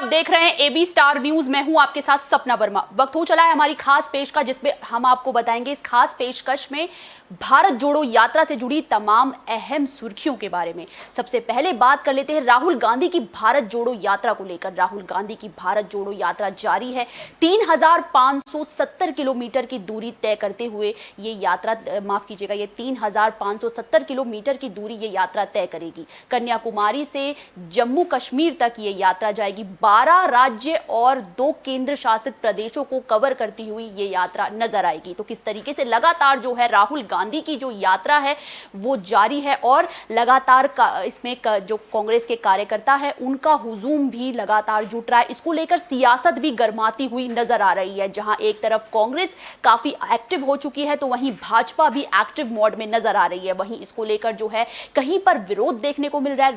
देख रहे हैं एबी स्टार न्यूज। मैं हूं आपके साथ सपना वर्मा। वक्त हो चला है हमारी खास पेशकश, जिसमें हम आपको बताएंगे इस खास पेशकश में भारत जोड़ो यात्रा से जुड़ी तमाम अहम सुर्खियों के बारे में। सबसे पहले बात कर लेते हैं राहुल गांधी की भारत जोड़ो यात्रा को लेकर। राहुल गांधी की भारत जोड़ो यात्रा जारी है। 3570 किलोमीटर की दूरी तय करते हुए ये यात्रा, माफ कीजिएगा, ये 3570 किलोमीटर की दूरी ये यात्रा तय करेगी। कन्याकुमारी से जम्मू कश्मीर तक ये यात्रा जाएगी। 12 राज्य और 2 केंद्र शासित प्रदेशों को कवर करती हुई ये यात्रा नजर आएगी। तो किस तरीके से लगातार जो है राहुल गांधी की जो यात्रा है वो जारी है और लगातार इसमें जो कांग्रेस के कार्यकर्ता है उनका हुजूम भी लगातार जुट रहा है। इसको लेकर सियासत भी गर्माती हुई नजर आ रही है। जहां एक तरफ कांग्रेस काफी एक्टिव हो चुकी है तो वहीं भाजपा भी एक्टिव मोड में नजर आ रही है। वहीं इसको लेकर जो है कहीं पर विरोध देखने को मिल रहा है।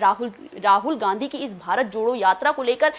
राहुल गांधी की इस भारत जोड़ो यात्रा को लेकर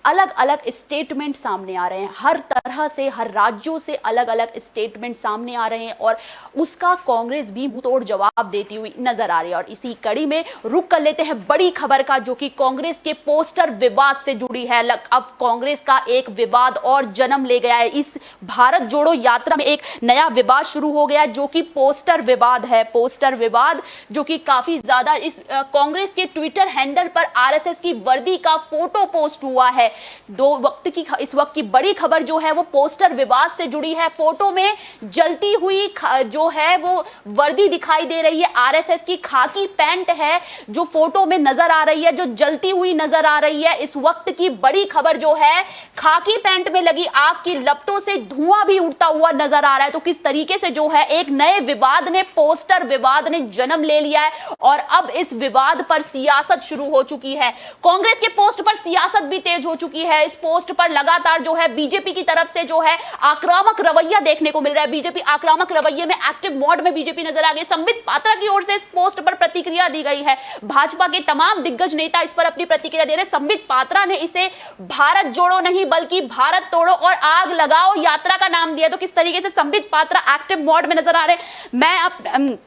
अलग अलग स्टेटमेंट सामने आ रहे हैं। हर तरह से, हर राज्यों से अलग अलग स्टेटमेंट सामने आ रहे हैं और उसका कांग्रेस भी मुंहतोड़ जवाब देती हुई नजर आ रही है। और इसी कड़ी में रुक कर लेते हैं बड़ी खबर का, जो कि कांग्रेस के पोस्टर विवाद से जुड़ी है। अब कांग्रेस का एक विवाद और जन्म ले गया है। इस भारत जोड़ो यात्रा में एक नया विवाद शुरू हो गया जो कि पोस्टर विवाद है। पोस्टर विवाद जो कि काफी ज्यादा इस कांग्रेस के ट्विटर हैंडल पर आरएसएस की वर्दी का फोटो पोस्ट हुआ है। इस वक्त की बड़ी खबर जो है वो पोस्टर विवाद से जुड़ी है। फोटो में जलती हुई जो है वो वर्दी दिखाई दे रही है। आरएसएस की खाकी पैंट है जो फोटो में नजर आ रही है, जो जलती हुई नजर आ रही है। इस वक्त की बड़ी खबर जो है, खाकी पैंट में लगी आग की लपटों से धुआं भी उड़ता हुआ नजर आ रहा है। तो किस तरीके से जो है एक नए विवाद ने, पोस्टर विवाद ने जन्म ले लिया है और अब इस विवाद पर सियासत शुरू हो चुकी है। कांग्रेस के पोस्ट पर सियासत भी तेज हो चुकी है। इस पोस्ट पर लगातार जो है बीजेपी की तरफ से जो है आक्रामक रवैया देखने को मिल रहा है। बीजेपी आक्रामक रवैये में, एक्टिव मोड में बीजेपी नजर आ गई। संबित पात्रा की ओर से इस पोस्ट पर प्रतिक्रिया दी गई है। भाजपा के तमाम दिग्गज नेता इस पर अपनी प्रतिक्रिया दे रहे हैं। संबित पात्रा ने इसे भारत जोड़ो नहीं बल्कि भारत तोड़ो और आग लगाओ यात्रा का नाम दिया। तो किस तरीके से संबित पात्रा एक्टिव मोड में नजर आ रहे हैं।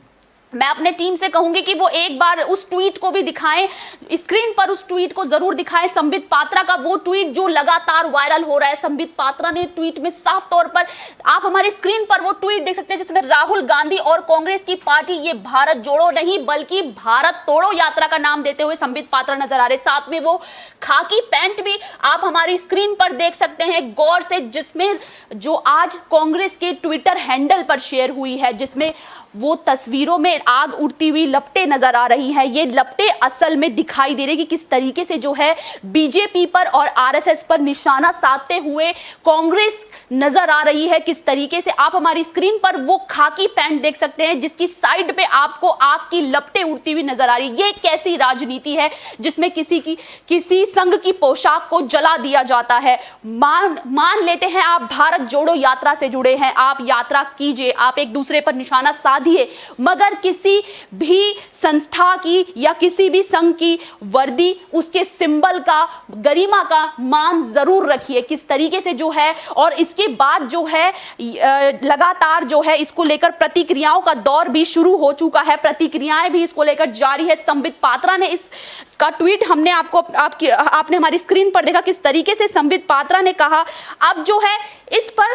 मैं अपने टीम से कहूंगी कि वो एक बार उस ट्वीट को भी दिखाएं, स्क्रीन पर उस ट्वीट को जरूर दिखाएं। संबित पात्रा का वो ट्वीट जो लगातार वायरल हो रहा है। संबित पात्रा ने ट्वीट में साफ तौर पर, आप हमारी स्क्रीन पर वो ट्वीट देख सकते हैं जिसमें राहुल गांधी और कांग्रेस की पार्टी ये भारत जोड़ो नहीं बल्कि भारत तोड़ो यात्रा का नाम देते हुए संबित पात्रा नजर आ रहे। साथ में वो खाकी पैंट भी आप हमारी स्क्रीन पर देख सकते हैं गौर से, जिसमें जो आज कांग्रेस के ट्विटर हैंडल पर शेयर हुई है, जिसमें वो तस्वीरों में आग उड़ती हुई लपटें नजर आ रही हैं। ये लपटें असल में दिखाई दे रही कि किस तरीके से जो है बीजेपी पर और आरएसएस पर निशाना साधते हुए कांग्रेस नजर आ रही है। किस तरीके से आप हमारी स्क्रीन पर वो खाकी पैंट देख सकते हैं जिसकी साइड पे आपको आग की लपटें उड़ती हुई नजर आ रही है। ये कैसी राजनीति है जिसमें किसी संघ की पोशाक को जला दिया जाता है। मान लेते हैं आप भारत जोड़ो यात्रा से जुड़े हैं, आप यात्रा कीजिए, आप एक दूसरे पर निशाना साधिए, मगर किसी भी संस्था की या किसी भी संघ की वर्दी, उसके सिंबल का, गरिमा का मान जरूर रखिए। किस तरीके से जो है, और इसके बाद जो है लगातार जो है इसको लेकर प्रतिक्रियाओं का दौर भी शुरू हो चुका है। प्रतिक्रियाएं भी इसको लेकर जारी है। संबित पात्रा ने इसका ट्वीट हमने आपने हमारी स्क्रीन पर देखा किस तरीके से संबित पात्रा ने कहा। अब जो है इस पर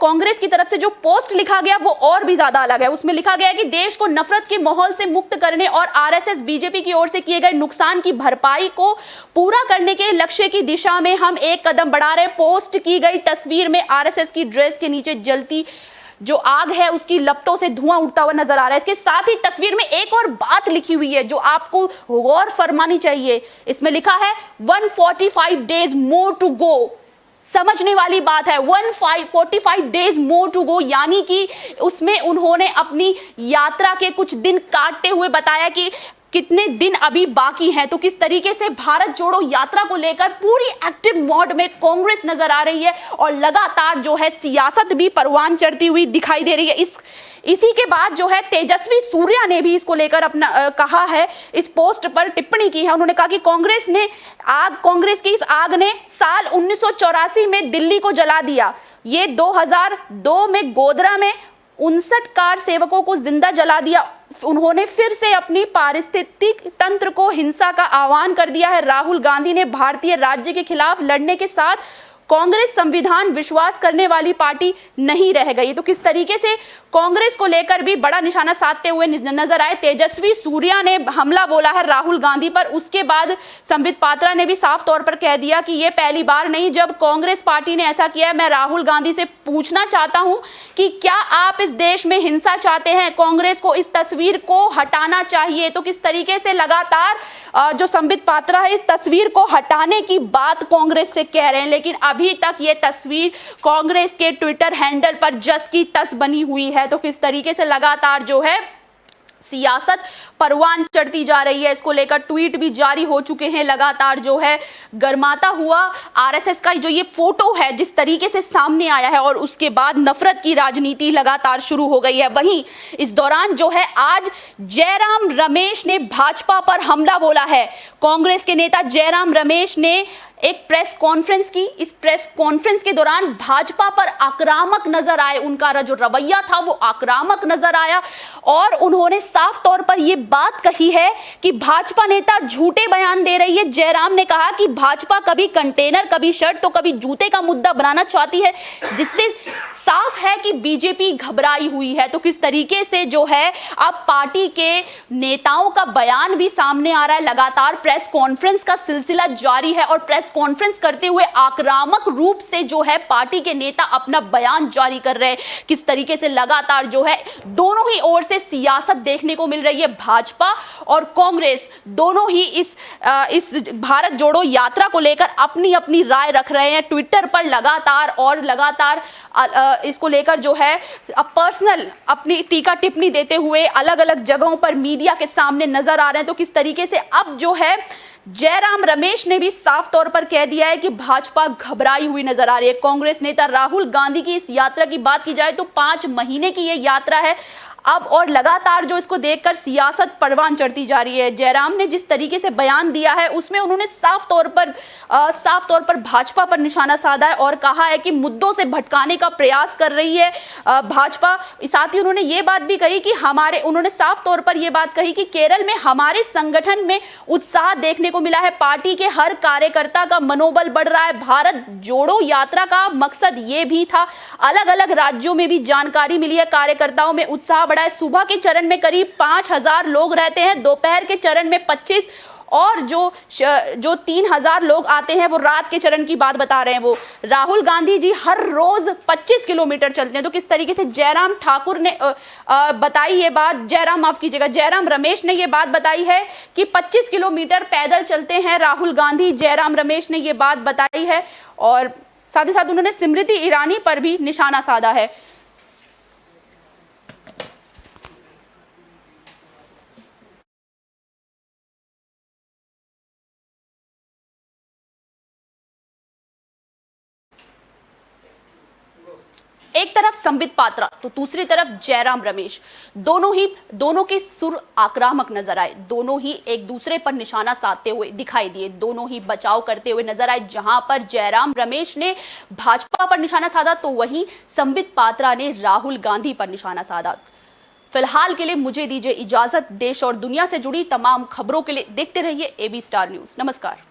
कांग्रेस की तरफ से जो पोस्ट लिखा गया वो और भी ज्यादा अलग है। उसमें लिखा गया है कि देश को नफरत के माहौल से मुक्त करने और आरएसएस बीजेपी की ओर से किए गए नुकसान की भरपाई को पूरा करने के लक्ष्य की दिशा में हम एक कदम बढ़ा रहे हैं। पोस्ट की गई तस्वीर में आरएसएस की ड्रेस के नीचे जलती जो आग है उसकी लपटों से धुआं उड़ता हुआ नजर आ रहा है। इसके साथ ही तस्वीर में एक और बात लिखी हुई है जो आपको गौर फरमानी चाहिए। इसमें लिखा है 145 डेज मोर टू गो। समझने वाली बात है, 145 डेज मोर टू गो, यानी कि उसमें उन्होंने अपनी यात्रा के कुछ दिन काटते हुए बताया कि कितने दिन अभी बाकी हैं। तो किस तरीके से भारत जोड़ो यात्रा को लेकर पूरी एक्टिव मोड में कांग्रेस नजर आ रही है और लगातार जो है सियासत भी परवान चढ़ती हुई दिखाई दे रही है। इसी के बाद जो है तेजस्वी सूर्या ने भी इसको लेकर अपना कहा है, इस पोस्ट पर टिप्पणी की है। उन्होंने कहा कि कांग्रेस की इस आग ने साल 1984 में दिल्ली को जला दिया। ये 2002 में गोधरा में 59 कार सेवकों को जिंदा जला दिया। उन्होंने फिर से अपनी पारिस्थितिक तंत्र को हिंसा का आह्वान कर दिया है। राहुल गांधी ने भारतीय राज्य के खिलाफ लड़ने के साथ कांग्रेस संविधान विश्वास करने वाली पार्टी नहीं रह गई। तो किस तरीके से कांग्रेस को लेकर भी बड़ा निशाना साधते हुए नजर आए। तेजस्वी सूर्या ने हमला बोला है राहुल गांधी पर। उसके बाद संबित पात्रा ने भी साफ तौर पर कह दिया कि यह पहली बार नहीं जब कांग्रेस पार्टी ने ऐसा किया है। मैं राहुल गांधी से पूछना चाहता हूं कि क्या आप इस देश में हिंसा चाहते हैं? कांग्रेस को इस तस्वीर को हटाना चाहिए। तो किस तरीके से लगातार जो संबित पात्रा है इस तस्वीर को हटाने की बात कांग्रेस से कह रहे हैं, लेकिन अभी तक ये तस्वीर कांग्रेस के ट्विटर हैंडल पर जस की तस बनी हुई है। तो किस तरीके से लगातार जो है सियासत परवान चढ़ती जा रही है, इसको लेकर ट्वीट भी जारी हो चुके हैं। लगातार जो है गर्माता हुआ आरएसएस का जो ये फोटो है जिस तरीके से सामने आया है और उसके बाद नफरत की राजनीति लगातार शुरू हो गई है। वहीं इस दौरान जो है आज जयराम रमेश ने भाजपा पर हमला बोला है। कांग्रेस के नेता जयराम रमेश ने एक प्रेस कॉन्फ्रेंस की। इस प्रेस कॉन्फ्रेंस के दौरान भाजपा पर आक्रामक नजर आए। उनका जो रवैया था वो आक्रामक नजर आया और उन्होंने साफ तौर पर यह बात कही है कि भाजपा नेता झूठे बयान दे रही है। जयराम ने कहा कि भाजपा कभी कंटेनर, कभी शर्ट तो कभी जूते का मुद्दा बनाना चाहती है, जिससे साफ है कि बीजेपी घबराई हुई है। तो किस तरीके से जो है अब पार्टी के नेताओं का बयान भी सामने आ रहा है। लगातार प्रेस कॉन्फ्रेंस का सिलसिला जारी है और प्रेस कॉन्फ्रेंस करते हुए आक्रामक रूप से जो है पार्टी के नेता अपना बयान जारी कर रहे हैं। किस तरीके से लगातार जो है दोनों ही ओर से सियासत देखने को मिल रही है। भाजपा और कांग्रेस दोनों ही इस भारत जोड़ो यात्रा को लेकर अपनी अपनी राय रख रहे हैं ट्विटर पर लगातार इसको लेकर जो है पर्सनल अपनी टीका टिप्पणी देते हुए अलग अलग जगहों पर मीडिया के सामने नजर आ रहे हैं। तो किस तरीके से अब जो है जयराम रमेश ने भी साफ तौर पर कह दिया है कि भाजपा घबराई हुई नजर आ रही है। कांग्रेस नेता राहुल गांधी की इस यात्रा की बात की जाए तो 5 महीने की यह यात्रा है अब, और लगातार जो इसको देखकर सियासत परवान चढ़ती जा रही है। जयराम ने जिस तरीके से बयान दिया है उसमें उन्होंने साफ तौर पर भाजपा पर निशाना साधा है और कहा है कि मुद्दों से भटकाने का प्रयास कर रही है भाजपा। साथ ही उन्होंने ये बात भी कही कि उन्होंने साफ तौर पर यह बात कही कि केरल में हमारे संगठन में उत्साह देखने को मिला है। पार्टी के हर कार्यकर्ता का मनोबल बढ़ रहा है। भारत जोड़ो यात्रा का मकसद ये भी था। अलग अलग राज्यों में भी जानकारी मिली है, कार्यकर्ताओं में उत्साह बढ़ा है। सुबह के चरण में करीब 5000 लोग रहते हैं, दोपहर के चरण में 25 और जो 3000 लोग आते हैं वो रात के चरण की बात बता रहे हैं। वो राहुल गांधी जी हर रोज 25 किलोमीटर चलते हैं। तो किस तरीके से जयराम ठाकुर ने बताई ये बात, जयराम रमेश ने ये बात बताई है कि 25 किलोमीटर पैदल चलते हैं राहुल गांधी। जयराम रमेश ने ये बात बताई है और साथ ही साथ उन्होंने स्मृति ईरानी पर भी निशाना साधा है। एक तरफ संबित पात्रा तो दूसरी तरफ जयराम रमेश, दोनों के सुर आक्रामक नजर आए। दोनों ही एक दूसरे पर निशाना साधते हुए दिखाई दिए। दोनों ही बचाव करते हुए नजर आए। जहां पर जयराम रमेश ने भाजपा पर निशाना साधा तो वहीं संबित पात्रा ने राहुल गांधी पर निशाना साधा। फिलहाल के लिए मुझे दीजिए इजाजत। देश और दुनिया से जुड़ी तमाम खबरों के लिए देखते रहिए AB स्टार न्यूज। नमस्कार।